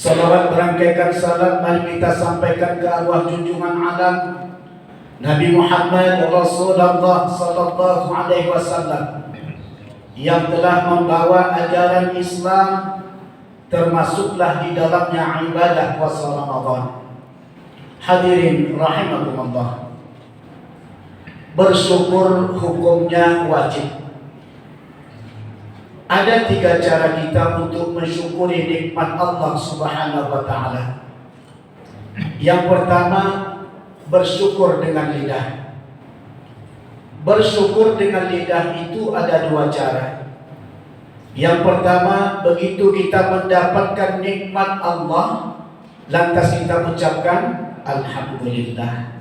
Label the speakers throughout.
Speaker 1: Salawat berangkaikan salam mari kita sampaikan ke arwah junjungan alam Nabi Muhammad Rasulullah sallallahu alaihi wasallam yang telah membawa ajaran Islam, termasuklah di dalamnya ibadah puasa Ramadan. Hadirin rahimakumullah. Bersyukur hukumnya wajib. Ada 3 cara kita untuk mensyukuri nikmat Allah Subhanahu wa taala. Yang pertama, bersyukur dengan lidah. Bersyukur dengan lidah itu ada 2 cara. Yang pertama, begitu kita mendapatkan nikmat Allah, lantas kita ucapkan alhamdulillah.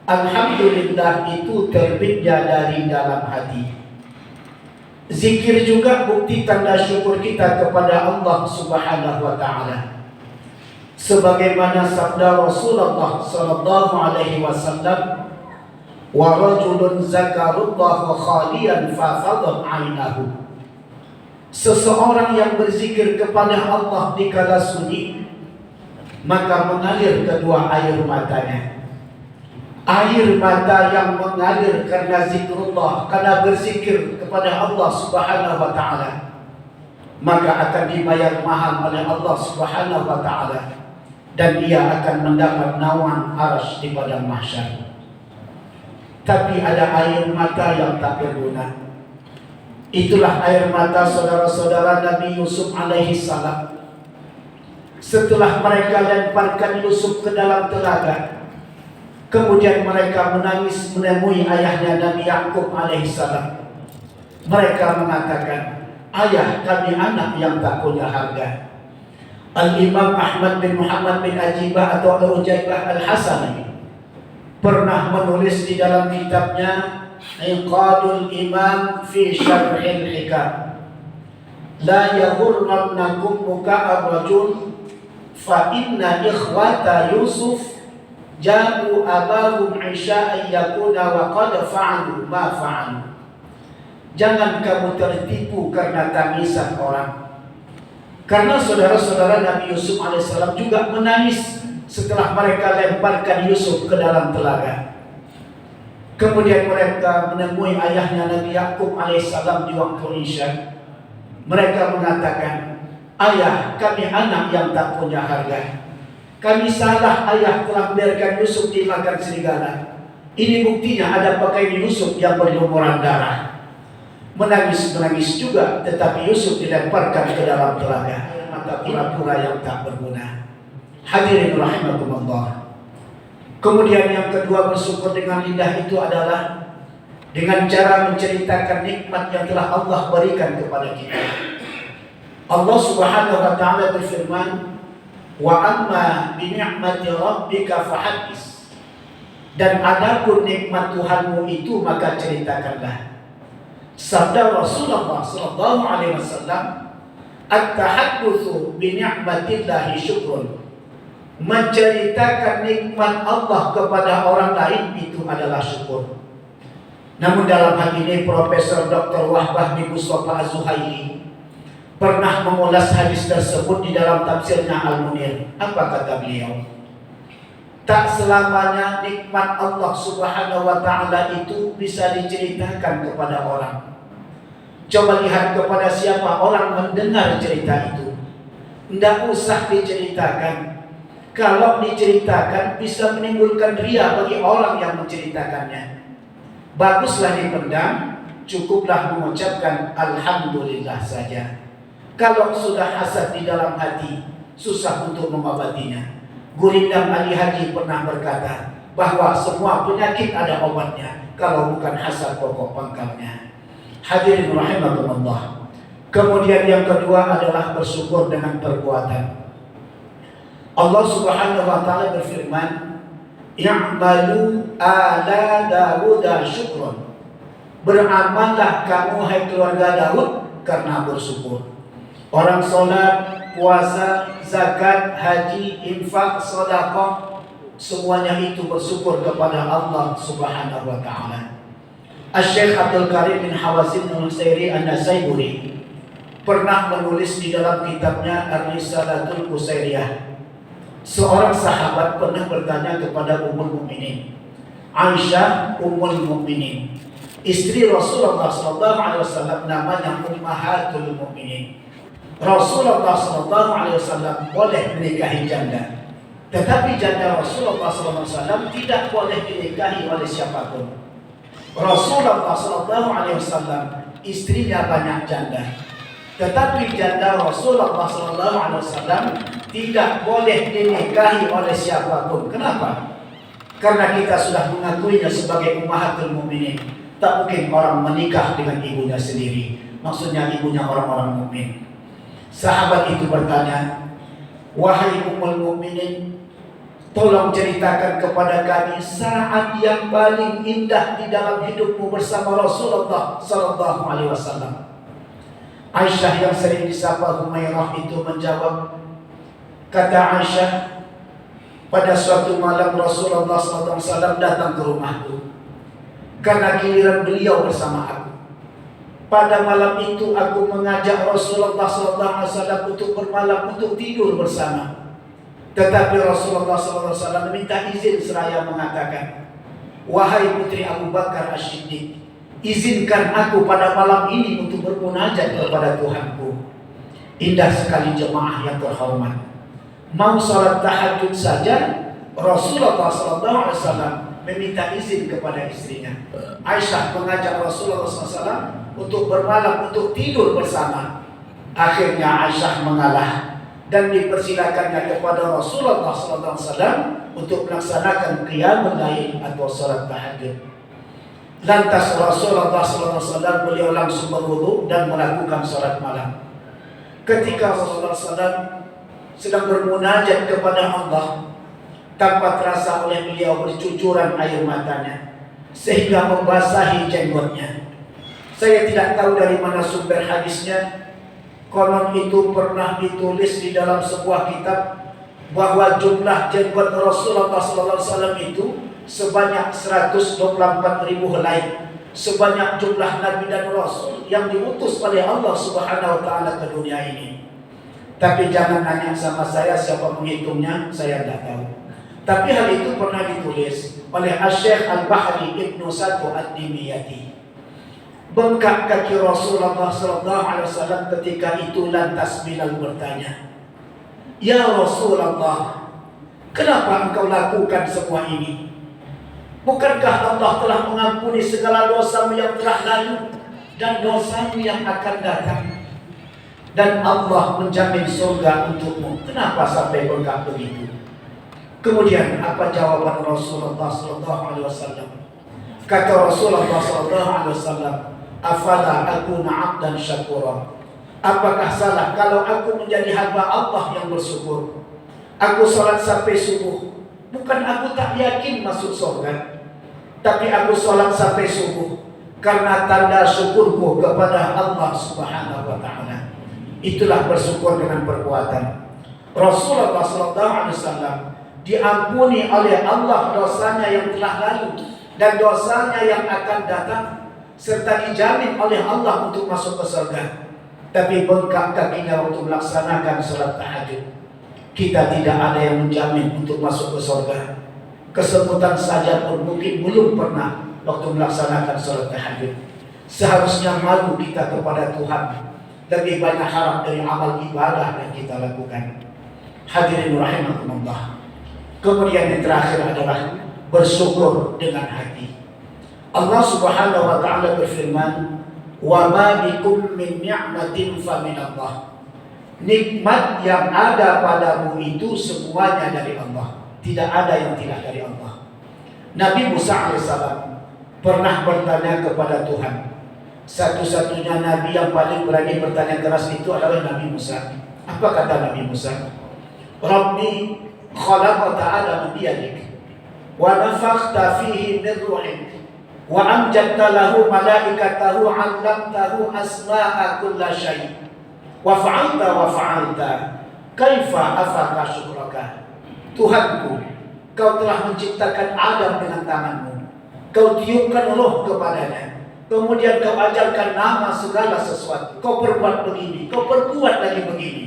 Speaker 1: Alhamdulillah itu terbitnya dari dalam hati. Zikir juga bukti tanda syukur kita kepada Allah Subhanahu wa taala. Sebagaimana sabda Rasulullah sallallahu alaihi wasallam, "Wa rajulun zakarullah khaliyan fa fadat 'ainahu." Seseorang yang berzikir kepada Allah di kala sunyi, maka mengalir kedua air matanya. Air mata yang mengalir karena zikrullah, karena berzikir kepada Allah Subhanahu wa taala, maka akan dibayar mahal oleh Allah Subhanahu wa taala, dan ia akan mendapat naungan arsy di padang mahsyar. Tapi ada air mata yang tak berguna. Itulah air mata saudara-saudara Nabi Yusuf alaihi salam. Setelah mereka lemparkan Yusuf ke dalam telaga, kemudian mereka menangis menemui ayahnya Nabi Yakub alaihissalam. Mereka mengatakan, "Ayah, kami anak yang tak punya harga." Al-Imam Ahmad bin Muhammad bin Ajibah atau Al-Ujaibah Al-Hasani pernah menulis di dalam kitabnya Iqadul Imam fi Syarhil Hikam, "La yaghurrannakum muka'ar rajul fa inna ikhwata Yusuf ja'u abahum isya'an yakuna wa qad fa'alu ma fa'alu." Jangan kamu tertipu karena tangisan orang. Karena saudara-saudara Nabi Yusuf alaihissalam juga menangis setelah mereka lemparkan Yusuf ke dalam telaga. Kemudian mereka menemui ayahnya Nabi Yakub alaihissalam di waktu Isya. Mereka mengatakan, "Ayah, kami anak yang tak punya harga. Kami salah, ayah telah membiarkan Yusuf dimakan serigala. Ini buktinya ada pakaian Yusuf yang berlumuran darah." Menangis-menangis juga, tetapi Yusuf dilemparkan ke dalam telaga. Mata pura-pura yang tak berguna. Hadirin rahimakumullah. Kemudian yang kedua, bersyukur dengan lidah itu adalah dengan cara menceritakan nikmat yang telah Allah berikan kepada kita. Allah Subhanahu wa taala berfirman, "Wa amma bi ni'mati rabbika fahaddits." Dan adapun nikmat Tuhanmu itu maka ceritakanlah. Sabda Rasulullah sallallahu alaihi wasallam, "At-tahaddatsu bi ni'matillahi syukrun." Menceritakan nikmat Allah kepada orang lain itu adalah syukur. Namun dalam hal ini Profesor Dr. Wahbah bin Mustafa Az-Zuhaili pernah mengulas hadis tersebut di dalam tafsirnya Al-Munir. Apa kata beliau? Tak selamanya nikmat Allah Subhanahu wa taala itu bisa diceritakan kepada orang. Coba lihat kepada siapa orang mendengar cerita itu. Tidak usah diceritakan. Kalau diceritakan bisa menimbulkan riya bagi orang yang menceritakannya. Baguslah dipendam, cukuplah mengucapkan alhamdulillah saja. Kalau sudah hasad di dalam hati, susah untuk mengobatinya. Gurindam Ali Haji pernah berkata bahwa semua penyakit ada obatnya, kalau bukan hasad pokok pangkalnya. Hadirin rahimakumullah. Kemudian yang kedua adalah bersyukur dengan perbuatan. Allah Subhanahu wa taala berfirman, "I'malu ala Daud syukron." Beramallah kamu hai keluarga Daud karena bersyukur. Orang salat, puasa, zakat, haji, infak, sedekah, semuanya itu bersyukur kepada Allah Subhanahu wa taala. Asy-Syaikh Abdul Karim bin Hawasin Al-Nusairi An-Nasaiburi pernah menulis di dalam kitabnya Ar-Risalatul Qusairiyah. Seorang sahabat pernah bertanya kepada Ummul Mukminin Aisyah Ummul Mukminin, istri Rasulullah SAW, namanya Ummahatul Mukminin. Rasulullah SAW boleh menikahi janda, tetapi janda Rasulullah SAW tidak boleh dinikahi oleh siapapun. Rasulullah SAW istrinya banyak janda, tetapi janda Rasulullah SAW tidak boleh dinikahi oleh siapapun. Kenapa? Karena kita sudah mengakuinya sebagai Ummahatul Mukminin. Tak mungkin orang menikah dengan ibunya sendiri, maksudnya ibunya orang-orang mukmin. Sahabat itu bertanya, wahai Ummul Mukminin, tolong ceritakan kepada kami saat yang paling indah di dalam hidupmu bersama Rasulullah sallallahu alaihi wasallam. Aisyah yang sering disapa Humairah itu menjawab, kata Aisyah, pada suatu malam Rasulullah sallallahu alaihi wasallam datang ke rumahku karena giliran beliau bersama aku. Pada malam itu aku mengajak Rasulullah sallallahu alaihi wasallam untuk bermalam, untuk tidur bersama. Tetapi Rasulullah SAW minta izin seraya mengatakan, wahai putri Abu Bakar As-Siddiq, izinkan aku pada malam ini untuk bermunajat kepada Tuhanku. Indah sekali jemaah yang terhormat. Mau salat tahajud saja Rasulullah SAW meminta izin kepada istrinya. Aisyah mengajak Rasulullah SAW untuk bermalam, untuk tidur bersama. Akhirnya Aisyah mengalah dan dipersilakannya kepada Rasulullah SAW untuk melaksanakan qiyamul lail atau salat tahajud. Lantas Rasulullah SAW beliau langsung berwudu dan melakukan salat malam. Ketika Rasulullah SAW sedang bermunajat kepada Allah, tanpa terasa oleh beliau bercucuran air matanya sehingga membasahi jenggotnya. Saya tidak tahu dari mana sumber hadisnya. Konon itu pernah ditulis di dalam sebuah kitab bahwa jumlah jenggot Rasulullah SAW itu sebanyak 124.000 helai, sebanyak jumlah Nabi dan Rasul yang diutus oleh Allah Subhanahu Wa Taala ke dunia ini. Tapi jangan nanya sama saya siapa menghitungnya, saya tidak tahu. Tapi hal itu pernah ditulis oleh Asy-Syaikh Al-Bahri Ibnu Satu Ad-Dimyati. Bengkak kaki Rasulullah SAW ketika itu. Lantas Bilal bertanya, ya Rasulullah, kenapa engkau lakukan semua ini? Bukankah Allah telah mengampuni segala dosamu yang telah lalu dan dosamu yang akan datang, dan Allah menjamin surga untukmu? Kenapa sampai bengkak begitu? Kemudian apa jawaban Rasulullah SAW? Kata Rasulullah SAW, afala akuna abdan syakura. Apakah salah kalau aku menjadi hamba Allah yang bersyukur? Aku sholat sampai subuh, bukan aku tak yakin masuk surga, tapi aku sholat sampai subuh karena tanda syukurku kepada Allah Subhanahu Wa Taala. Itulah bersyukur dengan perbuatan. Rasulullah SAW diampuni oleh Allah dosanya yang telah lalu dan dosanya yang akan datang, serta dijamin oleh Allah untuk masuk ke surga. Tapi bengkak kakinya untuk melaksanakan salat tahajud. Kita tidak ada yang menjamin untuk masuk ke surga. Kesemutan saja pun mungkin belum pernah waktu melaksanakan salat tahajud. Seharusnya malu kita kepada Tuhan. Lebih banyak harap dari amal ibadah yang kita lakukan. Hadirin rahimakumullah. Kemudian yang terakhir adalah bersyukur dengan hati. Allah Subhanahu Wa Taala berfirman, wa ma bikum min ni'matin fa min Allah. Nikmat yang ada padamu itu semuanya dari Allah. Tidak ada yang tidak dari Allah. Nabi Musa alaihissalam pernah bertanya kepada Tuhan. Satu-satunya Nabi yang paling berani bertanya keras itu adalah Nabi Musa. Apa kata Nabi Musa? Rabbi khalaqta Adama biyadik wa nafakhta fihi min ruhik wa amjadta lahu malaikatahu 'allamtahu asma'a kulli syai' wa fa'alta kaifa afaka syukraka. Tuhanku, kau telah menciptakan Adam dengan tanganmu, kau tiupkan roh kepadanya, kemudian kau ajarkan nama segala sesuatu, kau perbuat begini, kau perbuat lagi begini.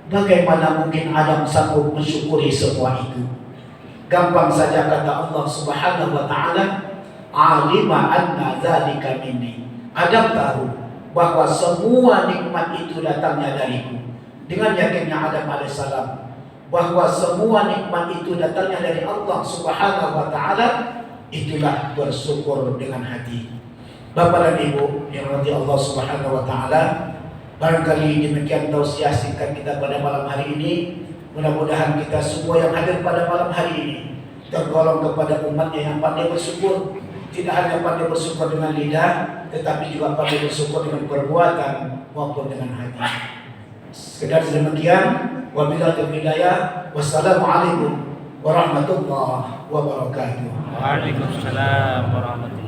Speaker 1: Bagaimana mungkin Adam sanggup mensyukuri semua itu? Gampang saja kata Allah Subhanahu wa taala, alima anna dzalika minni. Adam tahu bahwa semua nikmat itu datangnya dariku. Dengan yakinnya Adam alaihissalam bahwa semua nikmat itu datangnya dari Allah Subhanahu wa taala, itulah bersyukur dengan hati. Bapak dan Ibu yang dirahmati Allah Subhanahu wa taala, barangkali demikian tausiah singkat kita pada malam hari ini. Mudah-mudahan kita semua yang hadir pada malam hari ini tergolong kepada umatnya yang pandai bersyukur. Tidak hanya pandai bersyukur dengan lidah, tetapi juga pandai bersyukur dengan perbuatan maupun dengan hati. Sekedar demikian. Wabillahi taufiq hidayah. Wassalamualaikum warahmatullahi wabarakatuh.
Speaker 2: Waalaikumsalam warahmatullahi wabarakatuh.